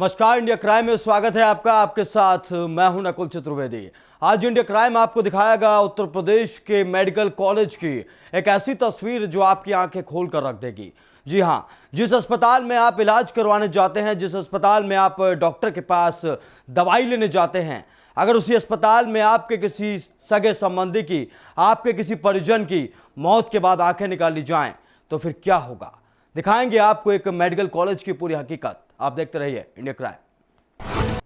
नमस्कार, India crime में स्वागत है आपका। आपके साथ मैं हूं नकुल चतुर्वेदी। आज इंडिया क्राइम आपको दिखाएगा उत्तर प्रदेश के मेडिकल कॉलेज की एक ऐसी तस्वीर जो आपकी आंखें खोल कर रख देगी। जी हां, जिस अस्पताल में आप इलाज करवाने जाते हैं, जिस अस्पताल में आप डॉक्टर के पास दवाई लेने जाते हैं, अगर उसी अस्पताल में आपके किसी सगे संबंधी की, आपके किसी परिजन की मौत के बाद आंखें निकाल ली जाएं तो फिर क्या होगा, दिखाएंगे आपको एक मेडिकल कॉलेज की पूरी हकीकत। आप देखते रहिए इंडिया क्राइम।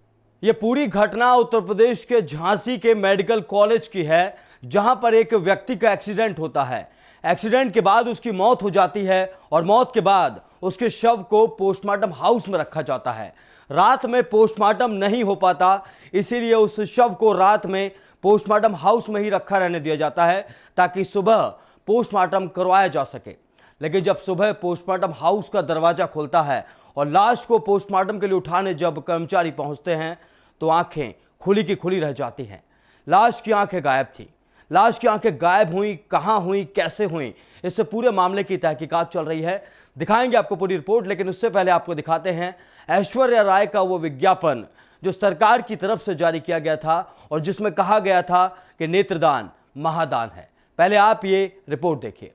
यह पूरी घटना उत्तर प्रदेश के झांसी के मेडिकल कॉलेज की है, जहां पर एक व्यक्ति का एक्सीडेंट होता है। एक्सीडेंट के बाद उसकी मौत हो जाती है और मौत के बाद उसके शव को पोस्टमार्टम हाउस में रखा जाता है। रात में पोस्टमार्टम नहीं हो पाता, इसीलिए उस शव को रात में पोस्टमार्टम हाउस में ही रखा रहने दिया जाता है ताकि सुबह पोस्टमार्टम करवाया जा सके। लेकिन जब सुबह पोस्टमार्टम हाउस का दरवाजा खुलता है और लाश को पोस्टमार्टम के लिए उठाने जब कर्मचारी पहुंचते हैं तो आंखें खुली की खुली रह जाती हैं। लाश की आंखें गायब थी। लाश की आंखें गायब हुई, कहां हुई, कैसे हुई, इससे पूरे मामले की तहकीकात चल रही है। दिखाएंगे आपको पूरी रिपोर्ट, लेकिन उससे पहले आपको दिखाते हैं ऐश्वर्या राय का वो विज्ञापन जो सरकार की तरफ से जारी किया गया था और जिसमें कहा गया था कि नेत्रदान महादान है। पहले आप ये रिपोर्ट देखिए।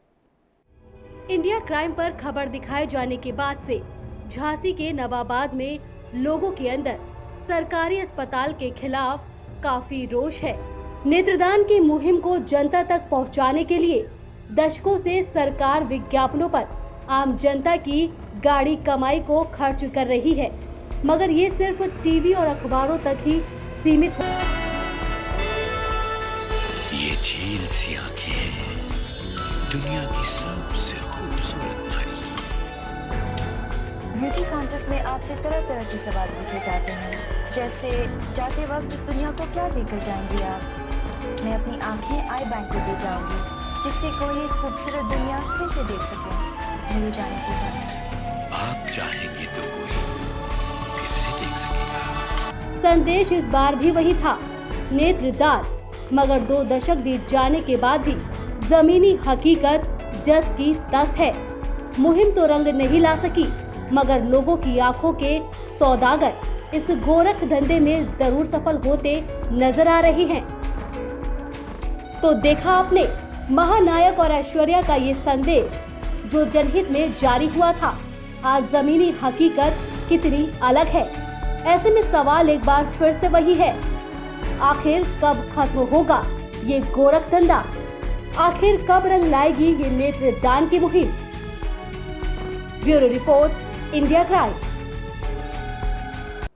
इंडिया क्राइम पर खबर दिखाए जाने के बाद से झांसी के नवाबाद में लोगों के अंदर सरकारी अस्पताल के खिलाफ काफी रोष है। नेत्रदान की मुहिम को जनता तक पहुंचाने के लिए दशकों से सरकार विज्ञापनों पर आम जनता की गाड़ी कमाई को खर्च कर रही है, मगर ये सिर्फ टीवी और अखबारों तक ही सीमित हो। ये झील सी आंखें हैं दुनिया की सबसे खूबसूरत परी। ब्यूटी कॉन्टेस्ट में आपसे तरह तरह के सवाल पूछे जाते हैं, जैसे जाते वक्त इस दुनिया को क्या देकर जाएंगी आप। मैं अपनी आंखें आई बैंक को दे जाऊंगी, जिससे कोई एक खूबसूरत दुनिया फिर से देख सके मेरे जाने के बाद। आप चाहेंगे तो कोई फिर से देख सकेगा। संदेश इस बार भी वही था, नेत्रदान। मगर 2 दशक बीत जाने के बाद भी जमीनी हकीकत जस की तस है। मुहिम तो रंग नहीं ला सकी, मगर लोगों की आंखों के सौदागर इस गोरख धंधे में जरूर सफल होते नजर आ रहे हैं। तो देखा आपने महानायक और ऐश्वर्या का ये संदेश जो जनहित में जारी हुआ था, आज जमीनी हकीकत कितनी अलग है। ऐसे में सवाल एक बार फिर से वही है, आखिर कब खत्म होगा ये गोरख धंधा? आखिर कब रंग लाएगी ये नेत्रदान की मुहिम? Bureau report, India crime.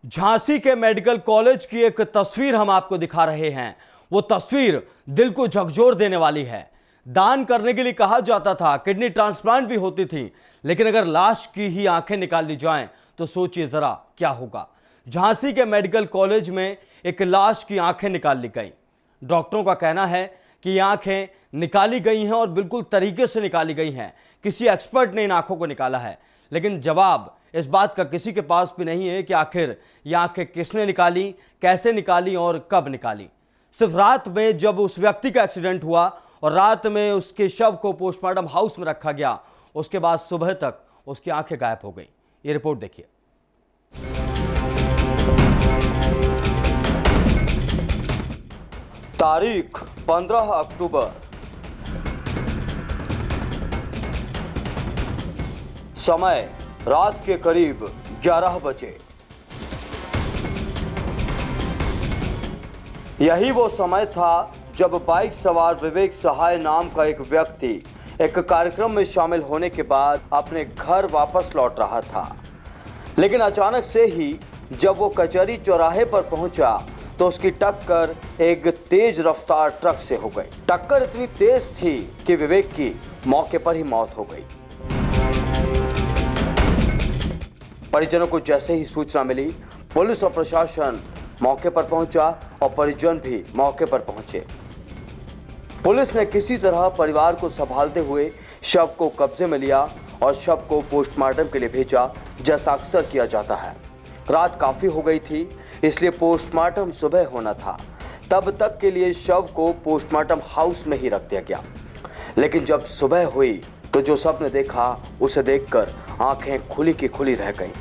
Jhansi के मेडिकल कॉलेज की एक तस्वीर हम आपको दिखा रहे हैं। वो तस्वीर दिल को झकझोर देने वाली है। दान करने के लिए कहा जाता था, किडनी ट्रांसप्लांट भी होती थी, लेकिन अगर लाश की ही आंखें निकाल ली जाएं तो सोचिए जरा क्या होगा। झांसी के मेडिकल कॉलेज में एक लाश की आंखें निकाल ली गई। डॉक्टरों का कहना है कि ये आंखें निकाली गई हैं और बिल्कुल तरीके से निकाली गई हैं। किसी एक्सपर्ट ने इन आंखों को निकाला है, लेकिन जवाब इस बात का किसी के पास भी नहीं है कि आखिर ये आंखें किसने निकाली, कैसे निकाली और कब निकाली। सिर्फ रात में जब उस व्यक्ति का एक्सीडेंट हुआ और रात में उसके शव को पोस्टमार्टम हाउस में रखा गया, उसके बाद सुबह तक उसकी आंखें गायब हो गई। ये रिपोर्ट देखिए। तारीख 15 अक्टूबर, समय रात के करीब 11 बजे। यही वो समय था जब बाइक सवार विवेक सहाय नाम का एक व्यक्ति एक कार्यक्रम में शामिल होने के बाद अपने घर वापस लौट रहा था। लेकिन अचानक से ही जब वो कचहरी चौराहे पर पहुंचा तो उसकी टक्कर एक तेज रफ्तार ट्रक से हो गई। टक्कर इतनी तेज थी कि विवेक की मौके पर ही मौत हो गई। परिजनों को जैसे ही सूचना मिली, पुलिस और प्रशासन मौके पर पहुंचा और परिजन भी मौके पर पहुंचे। पुलिस ने किसी तरह परिवार को संभालते हुए शव को कब्जे में लिया और शव को पोस्टमार्टम के लिए भेजा, जैसा अक्सर किया जाता है। रात काफी हो गई थी, इसलिए पोस्टमार्टम सुबह होना था। तब तक के लिए शव को पोस्टमार्टम हाउस में ही रख दिया गया। लेकिन जब सुबह हुई तो जो सबने देखा उसे देखकर आंखें खुली की खुली रह गईं।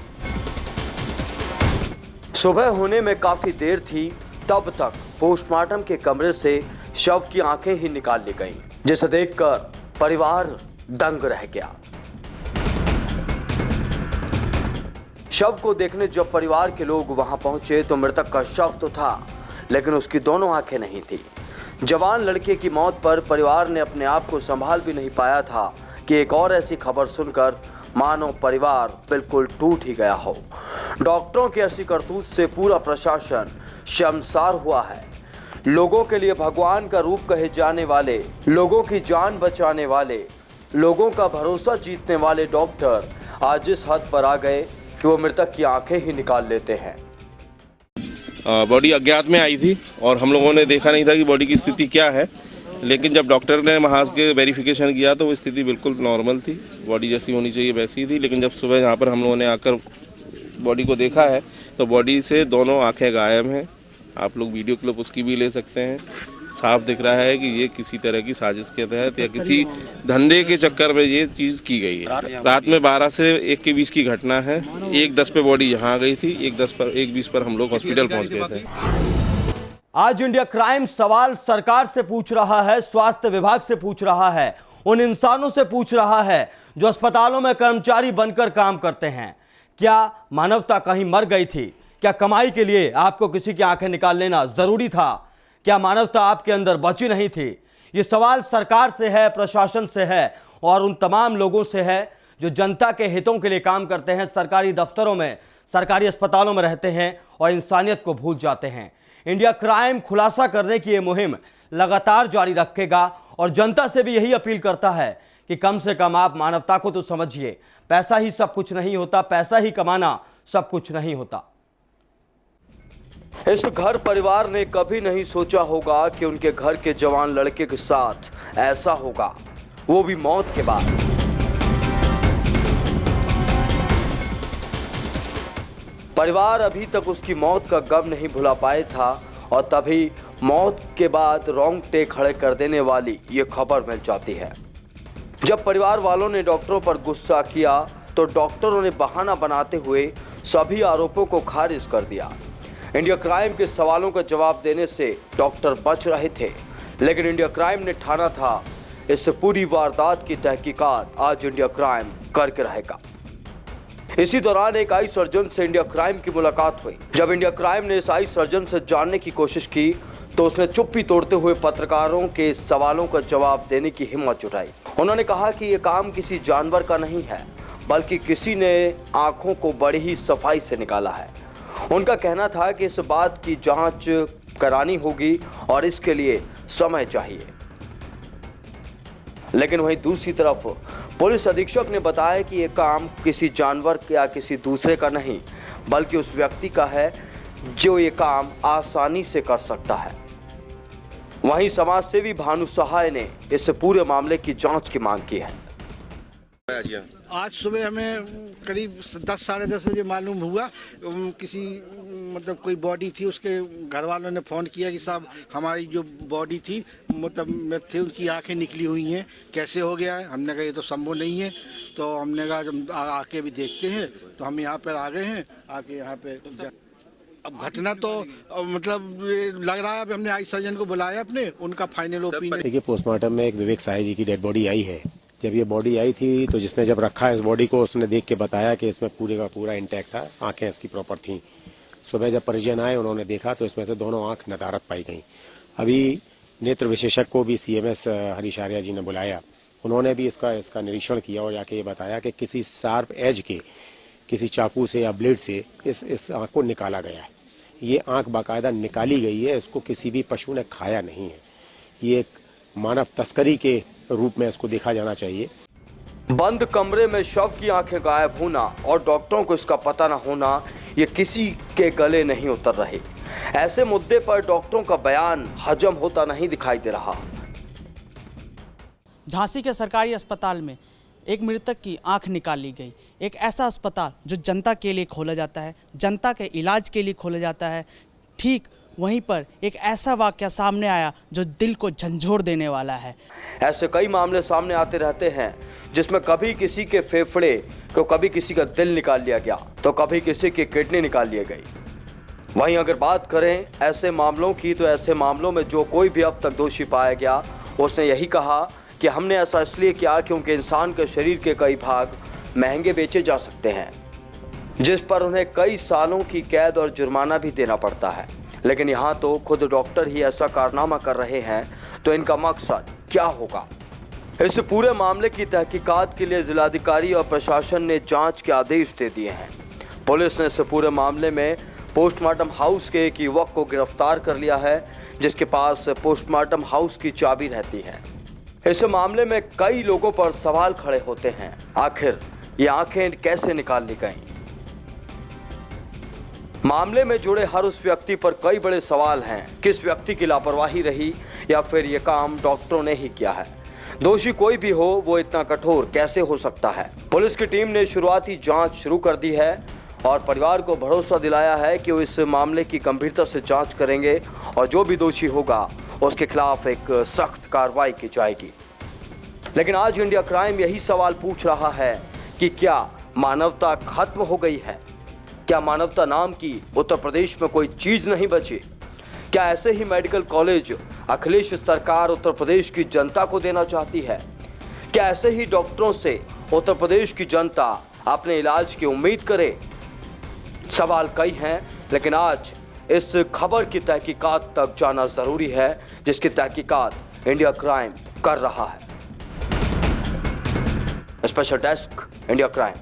सुबह होने में काफी देर थी, तब तक पोस्टमार्टम के कमरे से शव की आंखें ही निकाल ली गईं, जिसे देखकर परिवार दंग रह गया। शव को देखने जब परिवार के लोग वहां पहुंचे तो मृतक का शव तो था, लेकिन उसकी दोनों आंखें नहीं थी। जवान लड़के की मौत पर परिवार ने अपने आप को संभाल भी नहीं पाया था कि एक और ऐसी खबर सुनकर मानो परिवार बिल्कुल टूट ही गया हो। डॉक्टरों की ऐसी करतूत से पूरा प्रशासन शर्मसार हुआ है। लोगों के लिए भगवान का रूप कहे जाने वाले, लोगों की जान बचाने वाले, लोगों का भरोसा जीतने वाले डॉक्टर आज इस हद पर आ गए कि वो मृतक की आंखें ही निकाल लेते हैं। बॉडी अज्ञात में आई थी और हम लोगों ने देखा नहीं था कि बॉडी की स्थिति क्या है, लेकिन जब डॉक्टर ने वहाँ के वेरिफिकेशन किया तो वो स्थिति बिल्कुल नॉर्मल थी, बॉडी जैसी होनी चाहिए वैसी ही थी। लेकिन जब सुबह यहाँ पर हम लोगों ने आकर बॉडी को देखा है तो बॉडी से दोनों आंखें गायब हैं। आप लोग वीडियो क्लिप उसकी भी ले सकते हैं। साफ दिख रहा है कि ये किसी तरह की साजिश के तहत या किसी धंधे के चक्कर में ये चीज की गई है। रात में 12 से 1 के बीच की घटना है। 1:10 पे बॉडी यहाँ गई थी, 1:20 पर हम लोग हॉस्पिटल पहुंच गए थे। आज इंडिया क्राइम सवाल सरकार से पूछ रहा है, स्वास्थ्य विभाग से पूछ रहा है, उन इंसानों से पूछ रहा है जो अस्पतालों में कर्मचारी बनकर काम करते हैं। क्या मानवता कहीं मर गई थी? क्या कमाई के लिए आपको किसी की आंखें निकाल लेना जरूरी था? क्या मानवता आपके अंदर बची नहीं थी? ये सवाल सरकार से है, प्रशासन से है और उन तमाम लोगों से है जो जनता के हितों के लिए काम करते हैं, सरकारी दफ्तरों में, सरकारी अस्पतालों में रहते हैं और इंसानियत को भूल जाते हैं। इंडिया क्राइम खुलासा करने की ये मुहिम लगातार जारी रखेगा और जनता से भी यही अपील करता है कि कम से कम आप मानवता को तो समझिए। पैसा ही सब कुछ नहीं होता, पैसा ही कमाना सब कुछ नहीं होता। इस घर परिवार ने कभी नहीं सोचा होगा कि उनके घर के जवान लड़के के साथ ऐसा होगा, वो भी मौत के बाद। परिवार अभी तक उसकी मौत का गम नहीं भुला पाया था और तभी मौत के बाद रोंगटे खड़े कर देने वाली ये खबर मिल जाती है। जब परिवार वालों ने डॉक्टरों पर गुस्सा किया तो डॉक्टरों ने बहाना बनाते हुए सभी आरोपों को खारिज कर दिया। इंडिया क्राइम के सवालों का जवाब देने से डॉक्टर बच रहे थे, लेकिन इंडिया क्राइम ने ठाना था इस पूरी वारदात की तहकीकात आज इंडिया क्राइम करके रहेगा। इसी दौरान एक आई सर्जन से इंडिया क्राइम की मुलाकात हुई। जब इंडिया क्राइम ने इस आई सर्जन से जानने की कोशिश की तो उसने चुप्पी तोड़ते हुए पत्रकारों के सवालों का जवाब देने की हिम्मत जुटाई। उन्होंने कहा कि यह काम किसी जानवर का नहीं है, बल्कि किसी ने आंखों को बड़ी ही सफाई से निकाला है। उनका कहना था कि इस बात की जांच करानी होगी और इसके लिए समय चाहिए। लेकिन वहीं दूसरी तरफ पुलिस अधीक्षक ने बताया कि यह काम किसी जानवर या किसी दूसरे का नहीं, बल्कि उस व्यक्ति का है जो ये काम आसानी से कर सकता है। वहीं समाजसेवी भानु सहाय ने इस पूरे मामले की जांच की मांग की है। आज सुबह हमें करीब 10 साढ़े 10 बजे मालूम हुआ, किसी मतलब कोई बॉडी थी, उसके घर वालों ने फ़ोन किया कि साहब हमारी जो बॉडी थी मतलब थे उनकी आंखें निकली हुई हैं, कैसे हो गया है। हमने कहा ये तो संभव नहीं है। तो हमने कहा जब आके भी देखते हैं, तो हम यहाँ पर आ गए हैं। आके यहाँ पे अब घटना तो मतलब लग रहा है, अब हमने आई सर्जन को बुलाया अपने, उनका फाइनल ओपिनियन। देखिए, पोस्टमार्टम में एक विवेक साय जी की डेड बॉडी आई है। जब ये बॉडी आई थी तो जिसने जब रखा इस बॉडी को, उसने देख के बताया कि इसमें पूरे का पूरा इंटैक्ट था, आंखें इसकी प्रॉपर थी। सुबह जब परिजन आए, उन्होंने देखा तो इसमें से दोनों आंख नदारत पाई गई। अभी नेत्र विशेषज्ञ को भी CMS हरीश आर्या जी ने बुलाया, उन्होंने भी इसका निरीक्षण किया और जाके ये बताया कि किसी शार्प एज के किसी चाकू से या ब्लेड से इस आंख को निकाला गया है। ये आंख बाकायदा निकाली गई है, इसको किसी भी पशु ने खाया नहीं है। ये एक मानव तस्करी के रूप में इसको देखा जाना चाहिए। बंद कमरे में शव की आंखें गायब होना और डॉक्टरों को इसका पता न होना, ये किसी के गले नहीं उतर रहे। ऐसे मुद्दे पर डॉक्टरों का बयान हजम होता नहीं दिखाई दे रहा। झांसी के सरकारी अस्पताल में एक मृतक की आंख निकाली गई। एक ऐसा अस्पताल जो जनता के लिए खोला जाता है, जनता के इलाज के लिए खोला जाता है, ठीक वहीं पर एक ऐसा वाकया सामने आया जो दिल को झंझोर देने वाला है। ऐसे कई मामले सामने आते रहते हैं जिसमें कभी किसी के फेफड़े तो कभी किसी का दिल निकाल लिया गया, तो कभी किसी की किडनी निकाल ली गई। वहीं अगर बात करें ऐसे मामलों की, तो ऐसे मामलों में जो कोई भी अब तक दोषी पाया गया उसने यही कहा कि हमने ऐसा इसलिए किया क्योंकि इंसान के शरीर के कई भाग महंगे बेचे जा सकते हैं, जिस पर उन्हें कई सालों की कैद और जुर्माना भी देना पड़ता है। लेकिन यहाँ तो खुद डॉक्टर ही ऐसा कारनामा कर रहे हैं, तो इनका मकसद क्या होगा? इस पूरे मामले की तहकीकात के लिए जिलाधिकारी और प्रशासन ने जांच के आदेश दे दिए हैं। पुलिस ने इस पूरे मामले में पोस्टमार्टम हाउस के एक युवक को गिरफ्तार कर लिया है, जिसके पास पोस्टमार्टम हाउस की चाबी रहती है। इस मामले में कई लोगों पर सवाल खड़े होते हैं, आखिर ये आंखें कैसे निकाल ली गईं? मामले में जुड़े हर उस व्यक्ति पर कई बड़े सवाल हैं। किस व्यक्ति की लापरवाही रही या फिर ये काम डॉक्टरों ने ही किया है? दोषी कोई भी हो, वो इतना कठोर कैसे हो सकता है? पुलिस की टीम ने शुरुआती जांच शुरू कर दी है और परिवार को भरोसा दिलाया है कि वो इस मामले की गंभीरता से जांच करेंगे और जो भी दोषी होगा उसके खिलाफ एक सख्त कार्रवाई की जाएगी। लेकिन आज इंडिया क्राइम यही सवाल पूछ रहा है कि क्या मानवता खत्म हो गई है? क्या मानवता नाम की उत्तर प्रदेश में कोई चीज नहीं बची? क्या ऐसे ही मेडिकल कॉलेज अखिलेश सरकार उत्तर प्रदेश की जनता को देना चाहती है? क्या ऐसे ही डॉक्टरों से उत्तर प्रदेश की जनता अपने इलाज की उम्मीद करे? सवाल कई हैं, लेकिन आज इस खबर की तहकीकात तक जाना जरूरी है, जिसकी तहकीकात इंडिया क्राइम कर रहा है। Special desk India crime.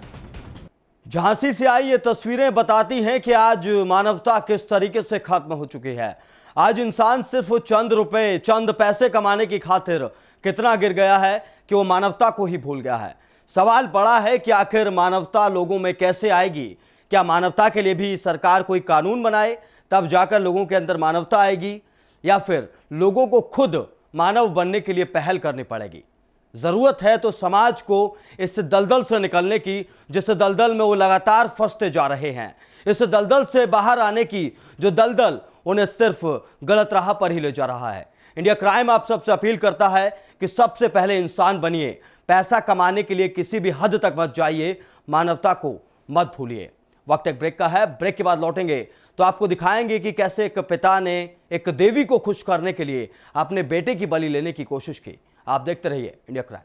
Jhansi से आई ये तस्वीरें बताती हैं कि आज मानवता किस तरीके से खत्म हो चुकी है। आज इंसान सिर्फ चंद रुपए, चंद पैसे कमाने की खातिर कितना गिर गया है कि वो मानवता को ही भूल गया है। सवाल बड़ा है कि आखिर मानवता लोगों में कैसे आएगी? क्या मानवता के लिए भी सरकार कोई कानून बनाए तब जाकर लोगों के अंदर मानवता आएगी, या फिर लोगों को खुद मानव बनने के लिए पहल करनी पड़ेगी? जरूरत है तो समाज को इस दलदल से निकलने की, जिस दलदल में वो लगातार फंसते जा रहे हैं, इस दलदल से बाहर आने की, जो दलदल उन्हें सिर्फ गलत राह पर ही ले जा रहा है। इंडिया क्राइम आप सबसे अपील करता है कि सबसे पहले इंसान बनिए। पैसा कमाने के लिए किसी भी हद तक मत जाइए, मानवता को मत भूलिए। वक्त एक ब्रेक का है, ब्रेक के बाद लौटेंगे तो आपको दिखाएंगे कि कैसे एक पिता ने एक देवी को खुश करने के लिए अपने बेटे की बलि लेने की कोशिश की। आप देखते रहिए इंडिया क्राइम।